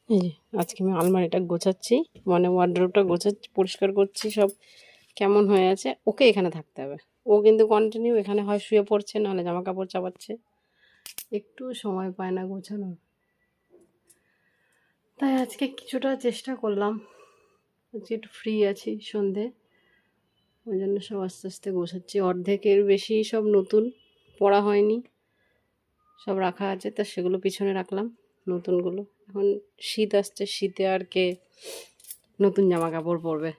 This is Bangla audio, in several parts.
এই যে আজকে আমি আলমারিটা গোছাচ্ছি, মানে ওয়ার্ড্রোবটা গোছাচ্ছি, পরিষ্কার করছি, সব কেমন হয়ে আছে। ওকে এখানে থাকতে হবে, ও কিন্তু কন্টিনিউ এখানে হয় শুয়ে পড়ছে, নাহলে জামা কাপড় চাপাচ্ছে, একটু সময় পায় না গোছানোর। তাই আজকে কিছুটা চেষ্টা করলাম, আজকে একটু ফ্রি আছি সন্ধে, ওই জন্য সব আস্তে আস্তে গোছাচ্ছি। অর্ধেকের বেশি সব নতুন, পড়া হয়নি, সব রাখা আছে, তা সেগুলো পিছনে রাখলাম, নতুনগুলো। এখন শীত আসছে, শীতে আর কে নতুন জামা কাপড় পরবে,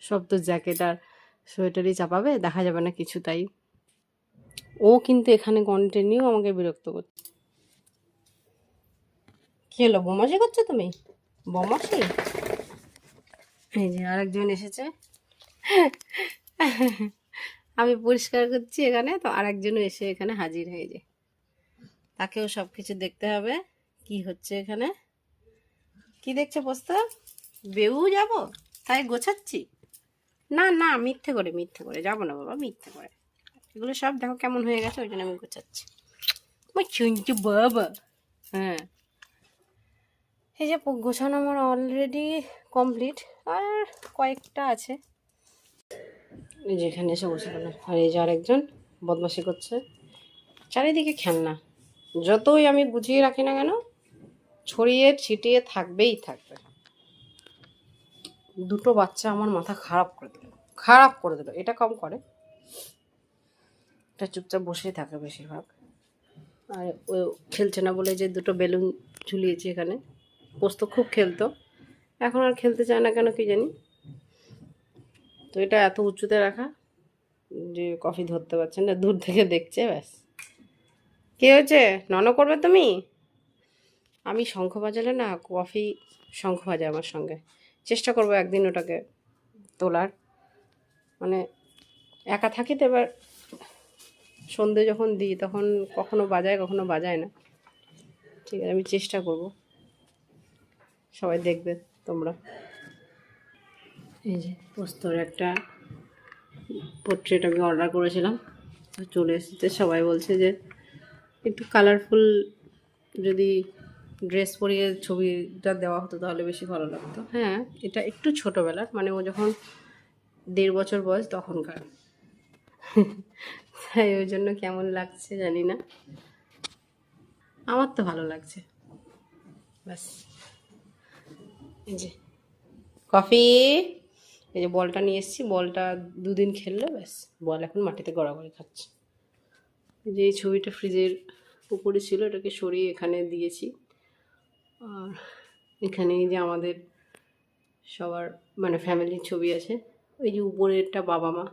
সব তো জ্যাকেট আর সোয়েটারই চাপাবে, দেখা যাবে না কিছু। তাই ও কিন্তু এখানে কন্টিনিউ আমাকে বিরক্ত করছে। কি হলো, বোমাসি করছো তুমি? বোমাসি? এই যে আরেকজন এসেছে, আমি পরিষ্কার করছি এখানে, তো আরেকজনও এসে এখানে হাজির হয়ে যায়। তাকেও সব কিছু দেখতে হবে কি হচ্ছে এখানে। কি দেখছে প্রস্তাব? বেউ যাব, তাই গোছাচ্ছি। না না, মিথ্যে করে মিথ্যে করে যাবো না বাবা, মিথ্যে করে। এগুলো সব দেখো কেমন হয়ে গেছে, ওই জন্য আমি গোছাচ্ছি। আমার শুনছি বাবা। হ্যাঁ, এই যে গোছানো আমার অলরেডি কমপ্লিট, আর কয়েকটা আছে। এই যে এখানে এসে বসে গেল, আর এই যে আরেকজন বদমাশি করছে। চারিদিকে খেলনা, যতই আমি গুছিয়ে রাখি না কেন, ছড়িয়ে ছিটিয়ে থাকবেই থাকবে। দুটো বাচ্চা আমার মাথা খারাপ করে দিল, খারাপ করে দিল। এটা কম করে, এটা চুপচাপ বসেই থাকে বেশিরভাগ। আর ও খেলছে না বলে যে দুটো বেলুন ঝুলিয়েছি এখানে, পোস্ত খুব খেলতো, এখন আর খেলতে চায় না কেন কি জানি। তো এটা এত উঁচুতে রাখা যে কফি ধরতে পারছে না, দূর থেকে দেখছে ব্যাস। কি হয়েছে, নন করবে তুমি? আমি শঙ্খ বাজালে না, কফি শঙ্খ বাজায় আমার সঙ্গে। চেষ্টা করবো একদিন ওটাকে তোলার, মানে একা থাকি তো, এবার সন্ধে যখন দিই তখন কখনো বাজায় কখনো বাজায় না। ঠিক আছে, আমি চেষ্টা করব, সবাই দেখবে তোমরা। এই যে পোস্তর একটা পোর্ট্রেট আমি অর্ডার করেছিলাম, তো চলে এসেছে। সবাই বলছে যে একটু কালারফুল যদি ড্রেস পরিয়ে ছবিটা দেওয়া হতো তাহলে বেশি ভালো লাগতো। হ্যাঁ, এটা একটু ছোটোবেলার, মানে ও যখন 1.5 বছর বয়স তখনকার, তাই ওই জন্য কেমন লাগছে জানি না, আমার তো ভালো লাগছে। ব্যাস, এই যে কফি, এই যে বলটা নিয়ে এসেছি, বলটা 2 দিন খেললে ব্যাস, বল এখন মাটিতে গড়াগড়ি খাচ্ছে। এই যে এই ছবিটা ফ্রিজের উপরে ছিল, এটাকে সরিয়ে এখানে দিয়েছি। আর এখানে এই যে আমাদের সবার মানে ফ্যামিলির ছবি আছে, ওই যে উপরেরটা বাবা মা,